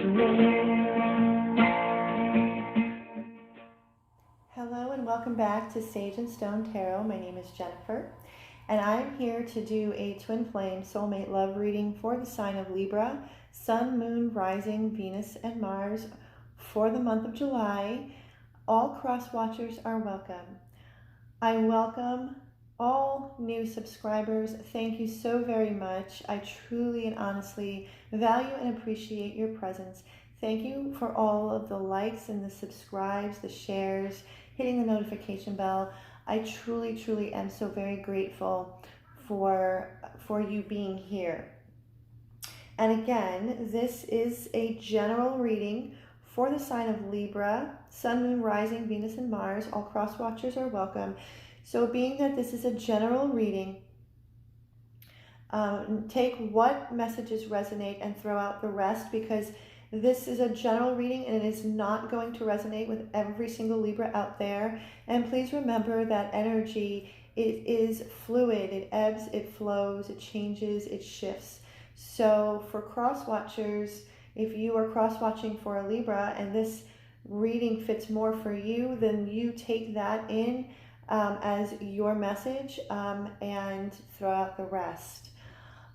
Hello and welcome back to Sage and Stone Tarot. My name is Jennifer and I'm here to do a twin flame soulmate love reading for the sign of Libra, Sun, Moon, Rising, Venus, and Mars for the month of July. All cross watchers are welcome. I welcome all new subscribers. Thank you so very much. I truly and honestly value and appreciate your presence. Thank you for all of the likes and the subscribes, the shares, hitting the notification bell. I truly am so very grateful for you being here. And again, this is a general reading for the sign of Libra, Sun, Moon, Rising, Venus, and Mars. All cross watchers are welcome. So being that this is a general reading, take what messages resonate and throw out the rest, because this is a general reading and it is not going to resonate with every single Libra out there. And please remember that energy, it is fluid. It ebbs, it flows, it changes, it shifts. So for cross watchers, if you are cross watching for a Libra and this reading fits more for you, then you take that in as your message and throw out the rest.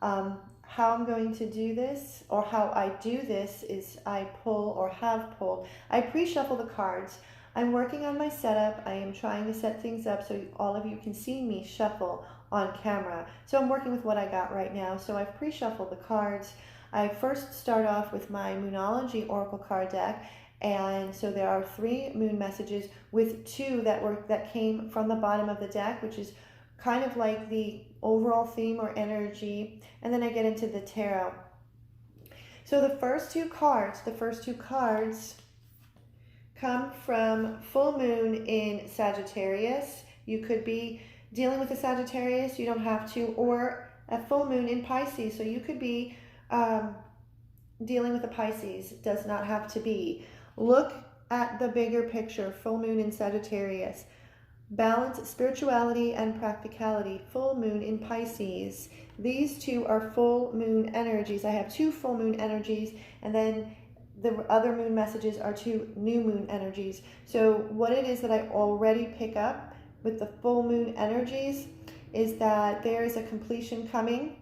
How I'm going to do this, or how I do this, is I pull, or have pulled. I pre-shuffle the cards. I'm working on my setup. I am trying to set things up so all of you can see me shuffle on camera. So I'm working with what I got right now. So I've pre-shuffled the cards. I first start off with my Moonology Oracle card deck. And so there are 3 moon messages with 2 that came from the bottom of the deck, which is kind of like the overall theme or energy, and then I get into the tarot. So the first two cards come from full moon in Sagittarius. You could be dealing with a Sagittarius, you don't have to, or a full moon in Pisces. So you could be dealing with a Pisces, it does not have to be. Look at the bigger picture, full moon in Sagittarius. Balance, spirituality, and practicality. Full moon in Pisces. These 2 are full moon energies. I have 2 full moon energies, and then the other moon messages are 2 new moon energies. So what it is that I already pick up with the full moon energies is that there is a completion coming.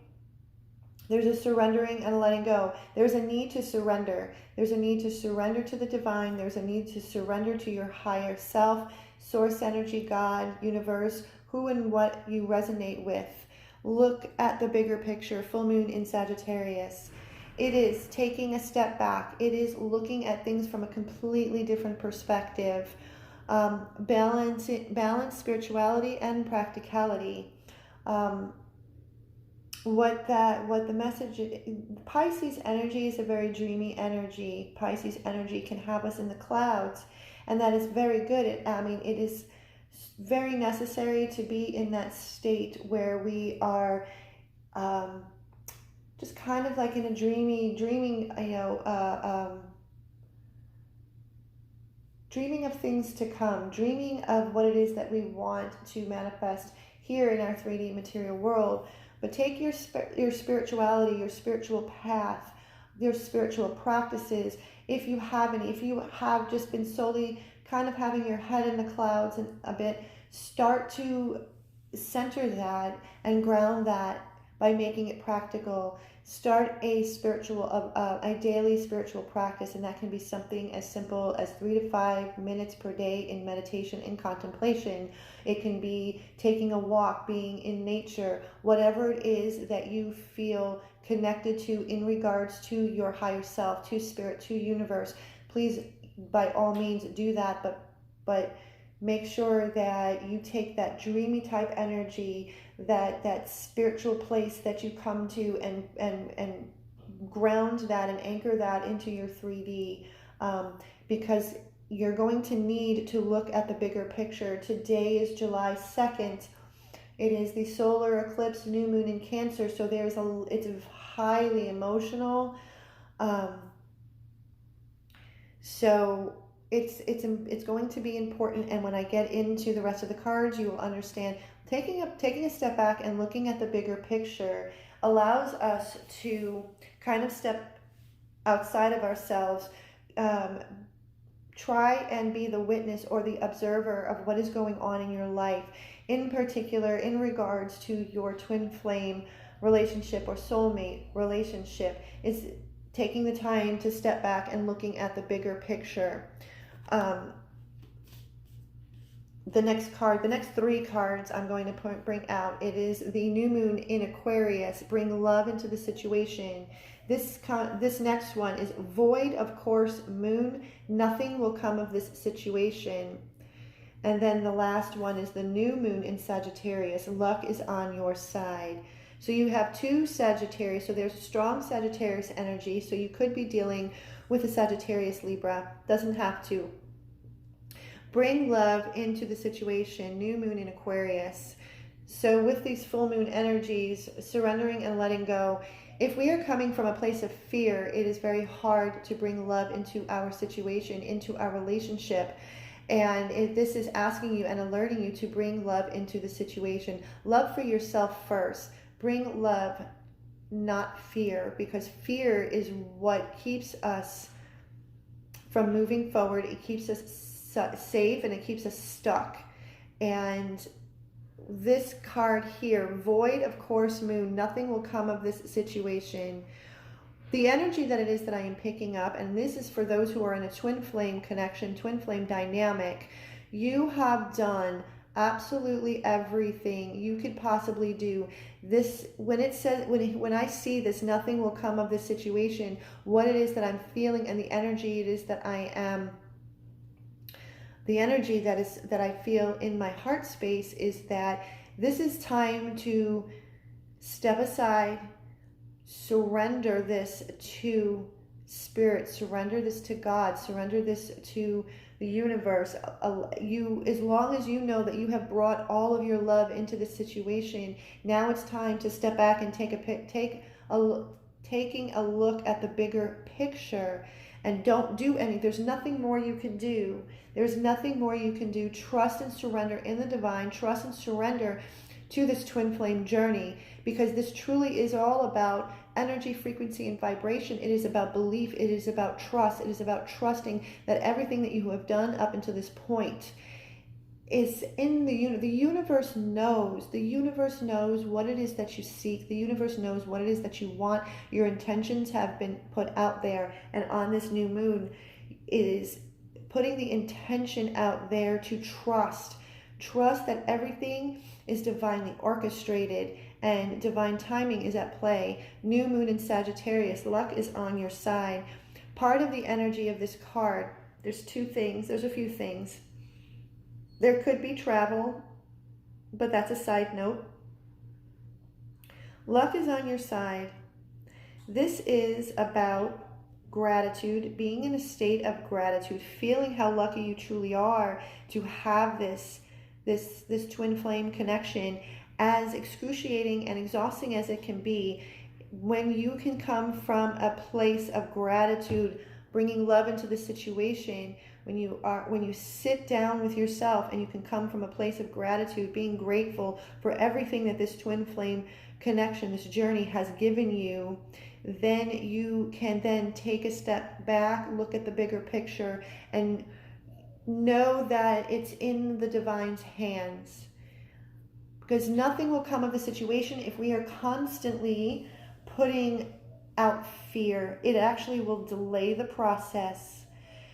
There's a surrendering and a letting go. There's a need to surrender. There's a need to surrender to the divine. There's a need to surrender to your higher self, source energy, God, universe, who and what you resonate with. Look at the bigger picture, full moon in Sagittarius. It is taking a step back. It is looking at things from a completely different perspective. Balance spirituality and practicality. What the message, Pisces energy is a very dreamy energy. Pisces energy can have us in the clouds, and that is very good. It is very necessary to be in that state where we are just kind of like in a dreaming of things to come, dreaming of what it is that we want to manifest here in our 3D material world. But take your spirituality, your spiritual path, your spiritual practices, if you have any. If you have just been solely kind of having your head in the clouds and a bit, start to center that and ground that by making it practical. Start a daily spiritual practice, and that can be something as simple as 3 to 5 minutes per day in meditation and contemplation. It can be taking a walk, being in nature, whatever it is that you feel connected to in regards to your higher self, to spirit, to universe. Please, by all means, do that, but make sure that you take that dreamy type energy, that spiritual place that you come to, and ground that and anchor that into your 3D, because you're going to need to look at the bigger picture. Today is July 2nd. It is the solar eclipse, new moon in Cancer, so it's highly emotional. So it's going to be important, and when I get into the rest of the cards, you will understand. Taking a step back and looking at the bigger picture allows us to kind of step outside of ourselves, try and be the witness or the observer of what is going on in your life, in particular in regards to your twin flame relationship or soulmate relationship. Is taking the time to step back and looking at the bigger picture. The next card, the next three cards I'm going to bring out, it is the new moon in Aquarius. Bring love into the situation. This next one is void of course moon. Nothing will come of this situation. And then the last one is the new moon in Sagittarius. Luck is on your side. So you have two Sagittarius. So there's strong Sagittarius energy. So you could be dealing with a Sagittarius Libra. Doesn't have to. Bring love into the situation. New moon in Aquarius. So with these full moon energies, surrendering and letting go, if we are coming from a place of fear, it is very hard to bring love into our situation, into our relationship. And this is asking you and alerting you to bring love into the situation. Love for yourself first. Bring love, not fear, because fear is what keeps us from moving forward. It keeps us safe and it keeps us stuck. And this card here, void of course moon, nothing will come of this situation. The energy that it is that I am picking up, and this is for those who are in a twin flame connection, twin flame dynamic, you have done absolutely everything you could possibly do. This, when it says, when I see this, nothing will come of this situation, what it is that I'm feeling and the energy it is that I am, the energy that I feel in my heart space is that this is time to step aside, surrender this to spirit, surrender this to God, surrender this to the universe. As long as you know that you have brought all of your love into this situation, now it's time to step back and taking a look at the bigger picture. And don't do any, there's nothing more you can do. There's nothing more you can do. Trust and surrender in the divine. Trust and surrender to this twin flame journey, because this truly is all about energy, frequency, and vibration. It is about belief. It is about trust. It is about trusting that everything that you have done up until this point is in the universe knows. The universe knows what it is that you seek. The universe knows what it is that you want. Your intentions have been put out there, and on this new moon, it is putting the intention out there to trust that everything is divinely orchestrated and divine timing is at play. New moon in Sagittarius, luck is on your side. Part of the energy of this card, there's a few things. There could be travel, but that's a side note. Luck is on your side. This is about gratitude, being in a state of gratitude, feeling how lucky you truly are to have this twin flame connection, as excruciating and exhausting as it can be. When you can come from a place of gratitude, bringing love into the situation, when you sit down with yourself and you can come from a place of gratitude, being grateful for everything that this twin flame connection, this journey has given you, then you can then take a step back, look at the bigger picture, and know that it's in the divine's hands. Because nothing will come of the situation if we are constantly putting out fear. It actually will delay the process.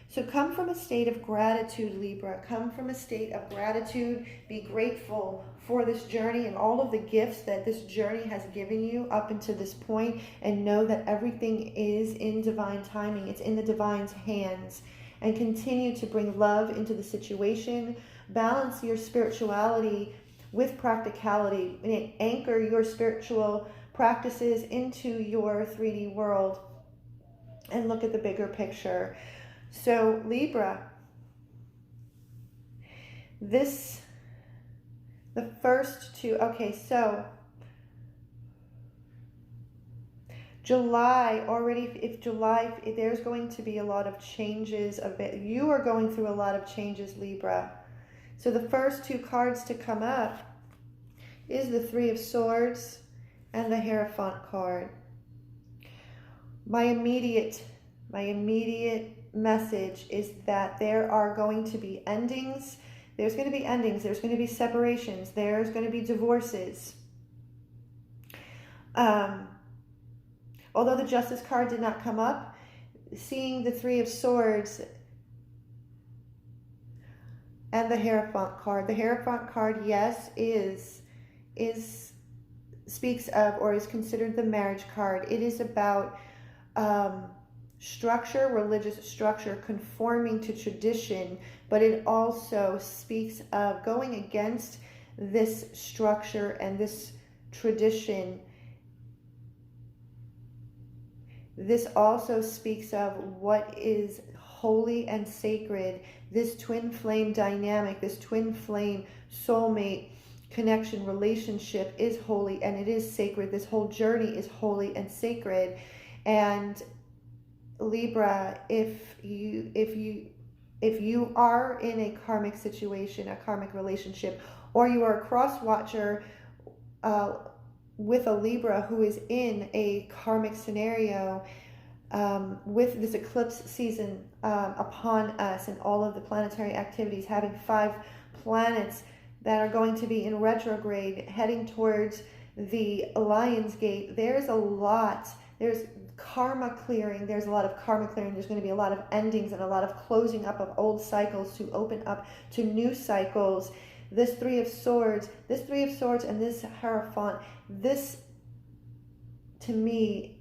So come from a state of gratitude, Libra. Come from a state of gratitude. Be grateful for this journey and all of the gifts that this journey has given you up until this point, and know that everything is in divine timing. It's in the divine's hands. And continue to bring love into the situation. Balance your spirituality with practicality. And anchor your spiritual practices into your 3D world. And look at the bigger picture. So Libra, the first two, okay, so July already, if there's going to be a lot of changes, you are going through a lot of changes, Libra. So the first two cards to come up is the Three of Swords and the Hierophant card. My immediate My immediate message is that there are going to be endings. There's going to be endings. There's going to be separations. There's going to be divorces. Although the Justice card did not come up, seeing the Three of Swords and the Hierophant card. The Hierophant card, yes, speaks of, or is considered, the marriage card. It is about structure, religious structure, conforming to tradition, but it also speaks of going against this structure and this tradition. This also speaks of what is holy and sacred. This twin flame dynamic, this twin flame soulmate connection, relationship is holy and it is sacred. This whole journey is holy and sacred. And Libra, if you are in a karmic situation, a karmic relationship, or you are a cross watcher with a Libra who is in a karmic scenario, with this eclipse season upon us and all of the planetary activities, having 5 planets that are going to be in retrograde heading towards the Lion's Gate, there's karma clearing. There's a lot of karma clearing. There's going to be a lot of endings and a lot of closing up of old cycles to open up to new cycles. This Three of Swords and this Hierophant, this to me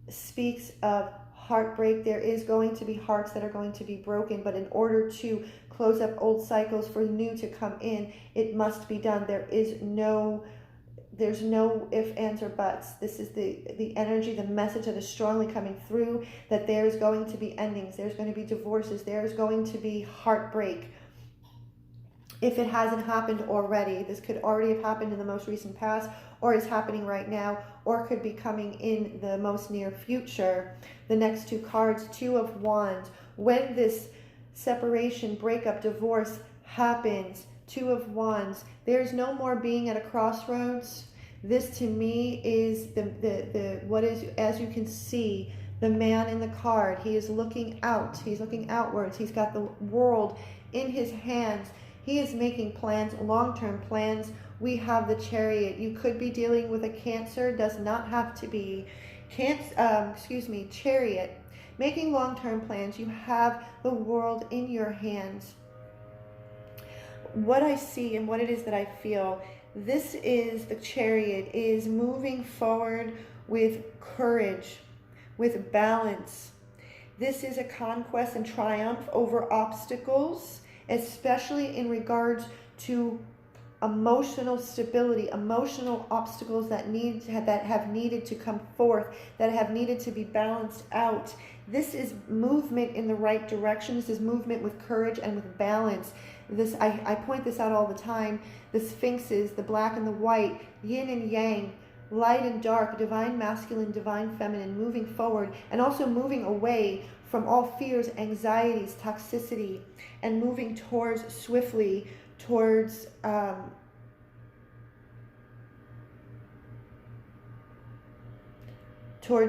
speaks of heartbreak. There is going to be hearts that are going to be broken, but in order to close up old cycles for new to come in, it must be done. There's no ifs, ands, or buts. This is the energy, the message that is strongly coming through, that there's going to be endings, there's going to be divorces, there's going to be heartbreak. If it hasn't happened already, this could already have happened in the most recent past, or is happening right now, or could be coming in the most near future. The next 2 cards, 2 of Wands. When this separation, breakup, divorce happens, 2 of Wands, there's no more being at a crossroads. This to me is the what is, as you can see, the man in the card. He is looking out. He's looking outwards. He's got the world in his hands. He is making plans, long-term plans. We have the Chariot. You could be dealing with a Cancer, does not have to be. Chariot. Making long-term plans. You have the world in your hands. What I see and what it is that I feel, this is the Chariot, is moving forward with courage, with balance. This is a conquest and triumph over obstacles, especially in regards to emotional stability, emotional obstacles that have needed to come forth, that have needed to be balanced out. This is movement in the right direction. This is movement with courage and with balance. I point this out all the time. The sphinxes, the black and the white, yin and yang, light and dark, divine masculine, divine feminine, moving forward and also moving away from all fears, anxieties, toxicity, and moving swiftly towards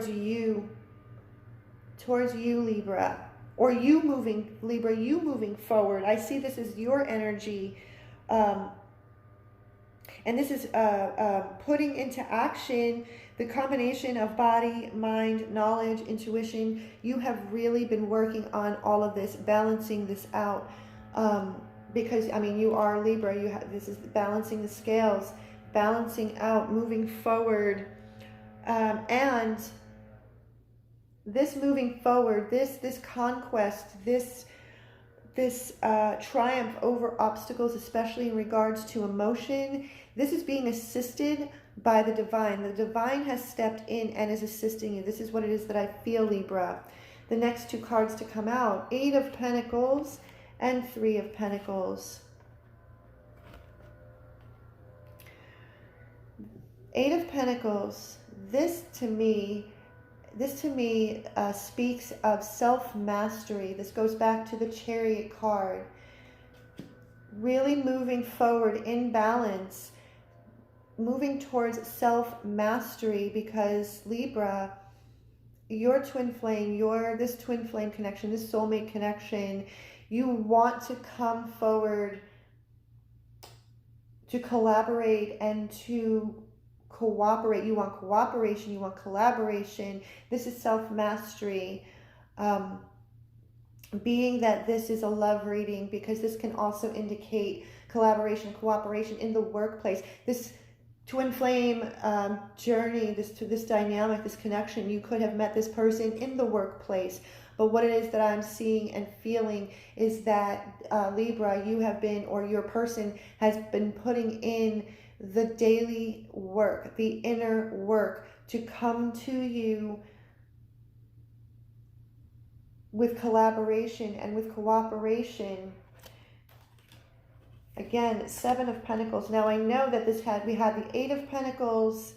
you, Libra. Or you moving, Libra, you moving forward. I see this as your energy. And this is putting into action the combination of body, mind, knowledge, intuition. You have really been working on all of this, balancing this out. Because, I mean, you are Libra. This is balancing the scales, balancing out, moving forward. And this moving forward, this conquest, this triumph over obstacles, especially in regards to emotion, this is being assisted by the divine. The divine has stepped in and is assisting you. This is what it is that I feel, Libra. The next 2 cards to come out, 8 of Pentacles and 3 of Pentacles. 8 of Pentacles, this to me speaks of self-mastery. This goes back to the Chariot card. Really moving forward in balance, moving towards self-mastery, because Libra, your twin flame, this twin flame connection, this soulmate connection, you want to come forward to collaborate and to cooperate. You want cooperation, you want collaboration. This is self-mastery. Being that this is a love reading, because this can also indicate collaboration, cooperation in the workplace. This twin flame journey, this dynamic, this connection, you could have met this person in the workplace. But what it is that I'm seeing and feeling is that Libra, you have been, or your person has been putting in the daily work, the inner work to come to you with collaboration and with cooperation. Again, Seven of Pentacles. Now I know that we had the Eight of Pentacles,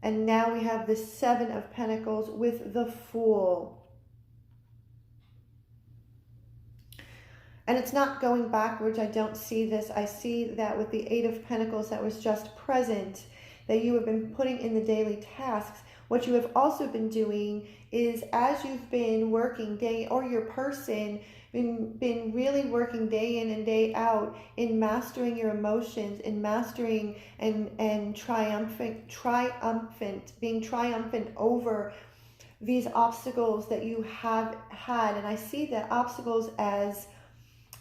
and now we have the Seven of Pentacles with the Fool. And it's not going backwards. I don't see this. I see that with the Eight of Pentacles that was just present, that you have been putting in the daily tasks. What you have also been doing is, as you've been working or your person been really working day in and day out in mastering your emotions, in mastering and being triumphant over these obstacles that you have had. And I see the obstacles as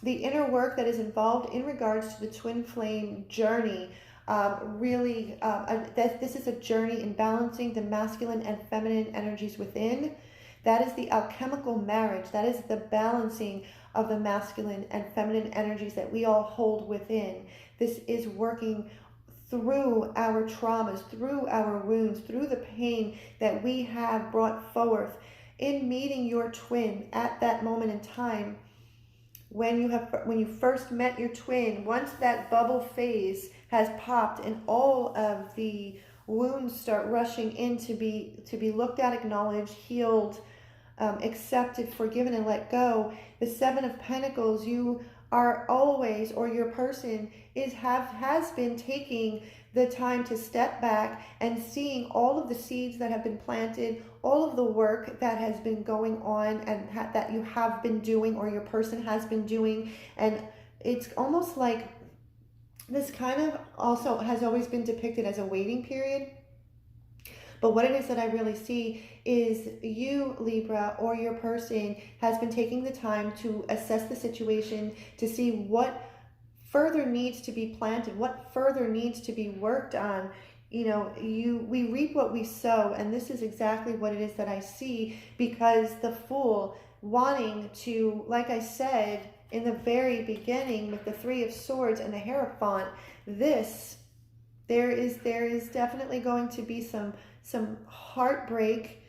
the inner work that is involved in regards to the twin flame journey. This is a journey in balancing the masculine and feminine energies within. That is the alchemical marriage. That is the balancing of the masculine and feminine energies that we all hold within. This is working through our traumas, through our wounds, through the pain that we have brought forth in meeting your twin at that moment in time. When you first met your twin, once that bubble phase has popped and all of the wounds start rushing in to be looked at, acknowledged, healed, accepted, forgiven, and let go, the Seven of Pentacles, you are always, or your person has been taking the time to step back and seeing all of the seeds that have been planted, all of the work that has been going on and that you have been doing, or your person has been doing. And it's almost like this kind of also has always been depicted as a waiting period. But what it is that I really see is you, Libra, or your person has been taking the time to assess the situation, to see what further needs to be planted, what further needs to be worked on. We reap what we sow, and this is exactly what it is that I see, because the Fool wanting to, like I said in the very beginning with the Three of Swords and the Hierophant, there is definitely going to be some heartbreak,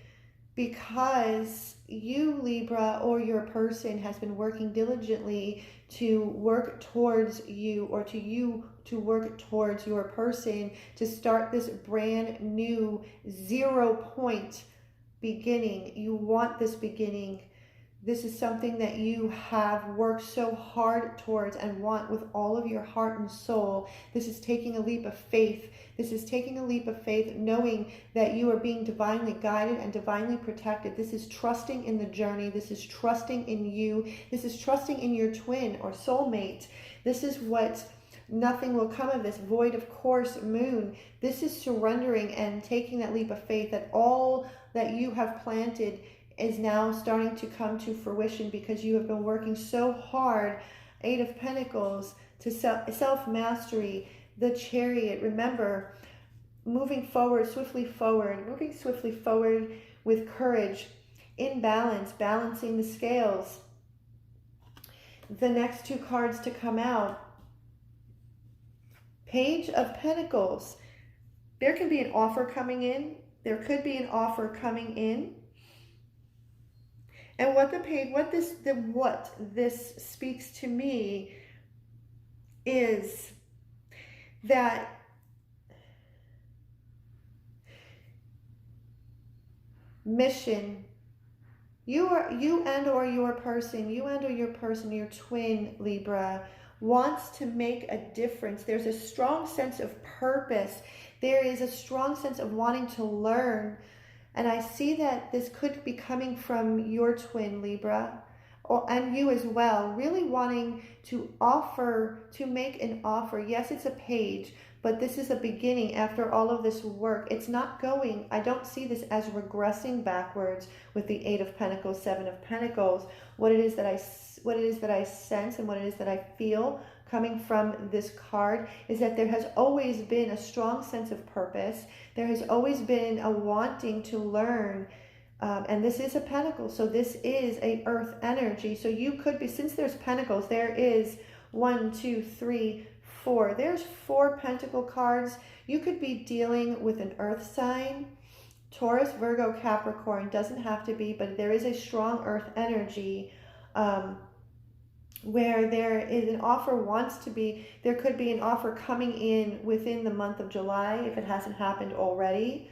because you, Libra, or your person has been working diligently to work towards you, or to work towards your person, to start this brand new 0 point beginning. You want this beginning. This is something that you have worked so hard towards and want with all of your heart and soul. This is taking a leap of faith. This is taking a leap of faith, knowing that you are being divinely guided and divinely protected. This is trusting in the journey. This is trusting in you. This is trusting in your twin or soulmate. This is what nothing will come of this void of course moon. This is surrendering and taking that leap of faith that all that you have planted is now starting to come to fruition, because you have been working so hard. Eight of Pentacles, to self-mastery, the Chariot. Remember, moving swiftly forward with courage, in balance, balancing the scales. The next two cards to come out, Page of Pentacles. There can be an offer coming in. There could be an offer coming in. And what this speaks to me is that mission. You and or your person, your twin, Libra, wants to make a difference. There's a strong sense of purpose. There is a strong sense of wanting to learn And I see that this could be coming from your twin, Libra, and you as well, really wanting to make an offer. Yes, it's a page, but this is a beginning after all of this work. It's not going, I don't see this as regressing backwards with the Eight of Pentacles, Seven of Pentacles. What it is that I sense and what it is that I feel coming from this card is that there has always been a strong sense of purpose. There has always been a wanting to learn, and this is a pentacle, so this is a earth energy. So you could be, since there's pentacles, there is 1, 2, 3, 4. There's 4 pentacle cards. You could be dealing with an earth sign, Taurus, Virgo, Capricorn. Doesn't have to be, but there is a strong earth energy. Where there is an offer there could be an offer coming in within the month of July if it hasn't happened already.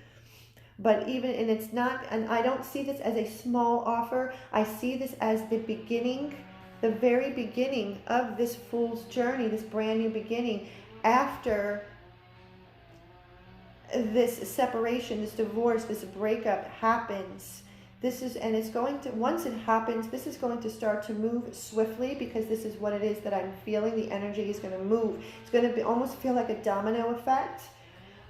But it's not, and I don't see this as a small offer. I see this as the beginning, the very beginning of this fool's journey, this brand new beginning after this separation, this divorce, this breakup happens. It's going to, once it happens, this is going to start to move swiftly, because this is what it is that I'm feeling. The energy is going to move. It's going to almost feel like a domino effect.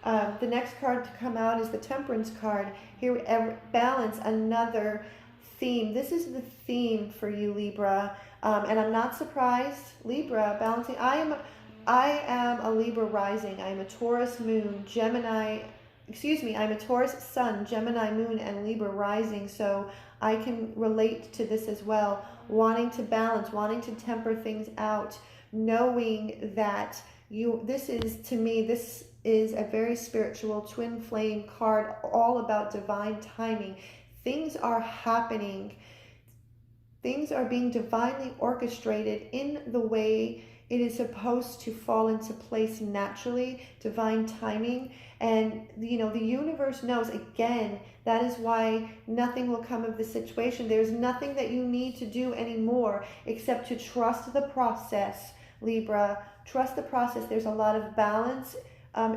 The next card to come out is the Temperance card. Here, balance, another theme. This is the theme for you, Libra. And I'm not surprised. Libra, balancing. I am a Libra rising. I am a Taurus moon, I'm a Taurus sun, Gemini moon, and Libra rising, so I can relate to this as well. Wanting to balance, wanting to temper things out, knowing that this is a very spiritual twin flame card, all about divine timing. Things are happening. Things are being divinely orchestrated in the way it is supposed to fall into place naturally, divine timing. And, the universe knows, again, that is why nothing will come of the situation. There's nothing that you need to do anymore except to trust the process, Libra. Trust the process. There's a lot of balance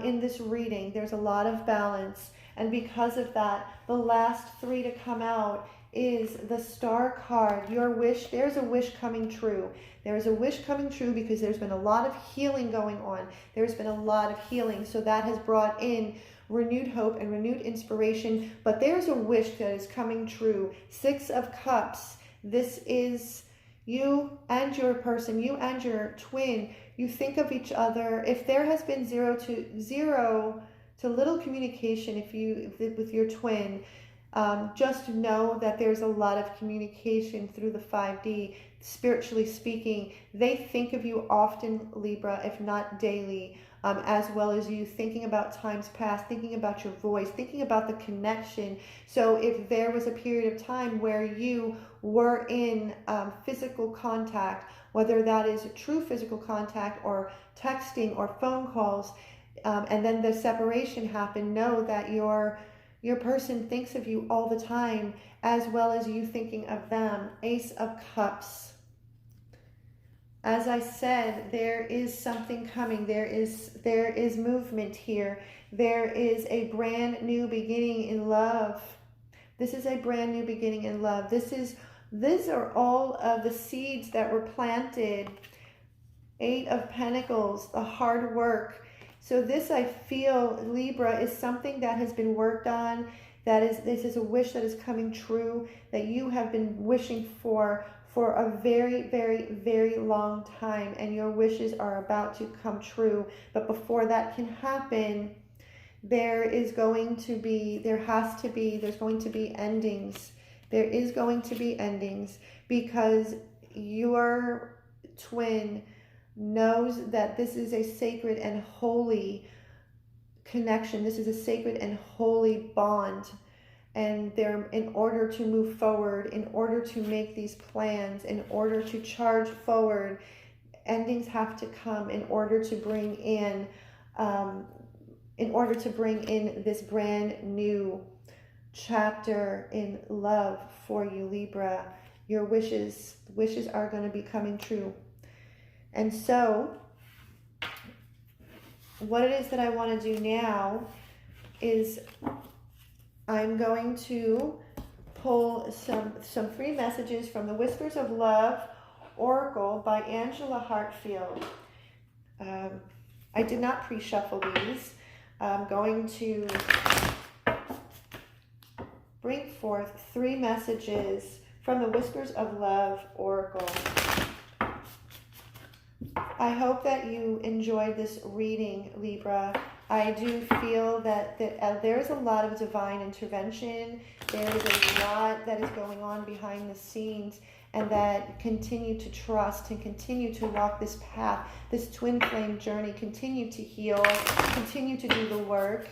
in this reading. There's a lot of balance. And because of that, the last 3 to come out is the Star card. Your wish, there's a wish coming true. There's a wish coming true because there's been a lot of healing going on. There's been a lot of healing. So that has brought in renewed hope and renewed inspiration. But there's a wish that is coming true. 6 of Cups. This is you and your person, you and your twin. You think of each other. If there has been zero to little communication with your twin, just know that there's a lot of communication through the 5D. Spiritually speaking, they think of you often, Libra, if not daily, as well as you thinking about times past, thinking about your voice, thinking about the connection. So if there was a period of time where you were in physical contact, whether that is true physical contact or texting or phone calls, and then the separation happened, know that your person thinks of you all the time, as well as you thinking of them. Ace of Cups. As I said, there is something coming. There is movement here. There is a brand new beginning in love. This is a brand new beginning in love. These are all of the seeds that were planted. 8 of Pentacles, the hard work. So this, I feel, Libra, is something that has been worked on. This is a wish that is coming true, that you have been wishing for a very, very, very long time, and your wishes are about to come true. But before that can happen, there's going to be endings. There is going to be endings, because your twin knows that this is a sacred and holy connection. This is a sacred and holy bond. And in order to move forward, in order to make these plans, in order to charge forward, endings have to come in order to bring in this brand new chapter in love for you, Libra. Your wishes are going to be coming true. And so what it is that I want to do now is I'm going to pull some free messages from the Whispers of Love Oracle by Angela Hartfield. I did not pre-shuffle these. I'm going to bring forth 3 messages from the Whispers of Love Oracle. I hope that you enjoyed this reading, Libra. I do feel that there's a lot of divine intervention. There is a lot that is going on behind the scenes, and that continue to trust and continue to walk this path, this twin flame journey, continue to heal, continue to do the work,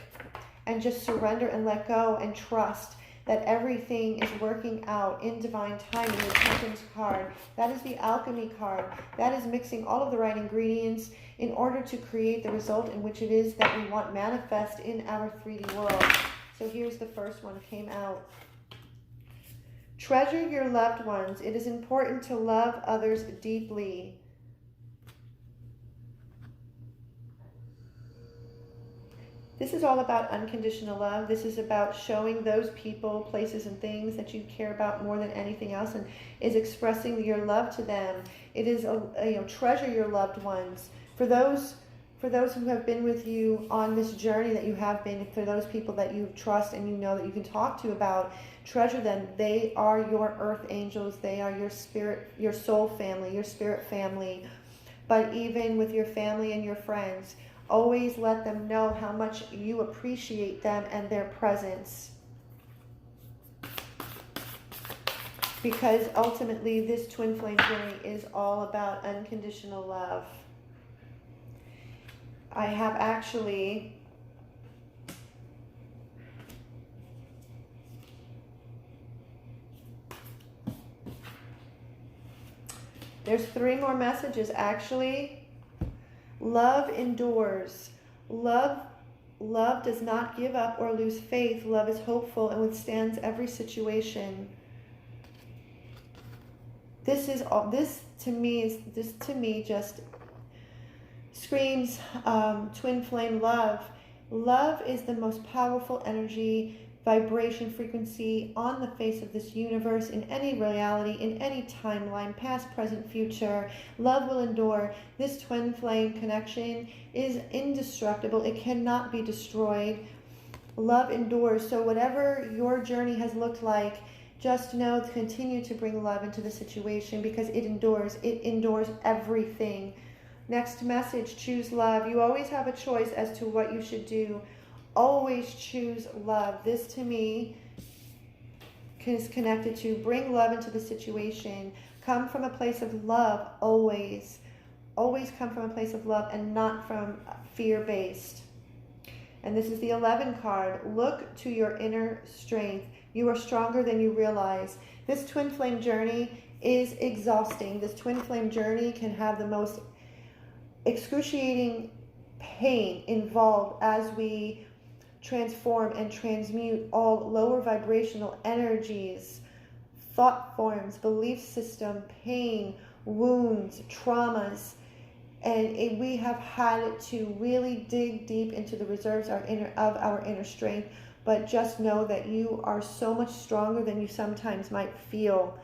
and just surrender and let go and trust that everything is working out in divine time. In the Temperance card, that is the Alchemy card. That is mixing all of the right ingredients in order to create the result in which it is that we want manifest in our 3D world. So here's the first one that came out. Treasure your loved ones. It is important to love others deeply. This is all about unconditional love. This is about showing those people, places, and things that you care about more than anything else, and is expressing your love to them. It is treasure your loved ones. For those who have been with you on this journey that you have been, for those people that you trust and you know that you can talk to about, treasure them. They are your earth angels. They are your spirit, your soul family, your spirit family. But even with your family and your friends, always let them know how much you appreciate them and their presence. Because ultimately, this twin flame journey is all about unconditional love. I have actually there's 3 more messages actually. Love endures. Love does not give up or lose faith. Love is hopeful and withstands every situation. This to me just screams twin flame love. Love is the most powerful energy, vibration, frequency on the face of this universe, in any reality, in any timeline, past, present, future. Love will endure. This twin flame connection is indestructible. It cannot be destroyed. Love endures. So whatever your journey has looked like, just know to continue to bring love into the situation, because it endures. It endures everything. Next message, choose love. You always have a choice as to what you should do. Always choose love. This to me is connected to bring love into the situation. Come from a place of love always. Always come from a place of love and not from fear-based. And this is the 11 card. Look to your inner strength. You are stronger than you realize. This twin flame journey is exhausting. This twin flame journey can have the most excruciating pain involved as we transform and transmute all lower vibrational energies, thought forms, belief system, pain, wounds, traumas, and we have had to really dig deep into the reserves of our inner strength. But just know that you are so much stronger than you sometimes might feel.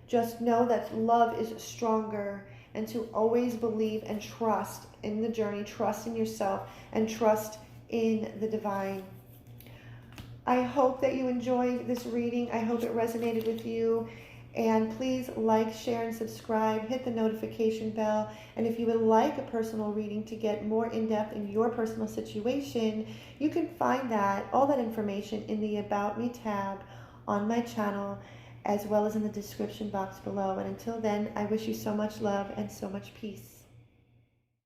Just know that love is stronger, and to always believe and trust in the journey, trust in yourself, and trust in the divine. I hope that you enjoyed this reading. I hope it resonated with you. And please like, share, and subscribe. Hit the notification bell. And if you would like a personal reading to get more in-depth in your personal situation, you can find all that information in the About Me tab on my channel, as well as in the description box below. And until then, I wish you so much love and so much peace.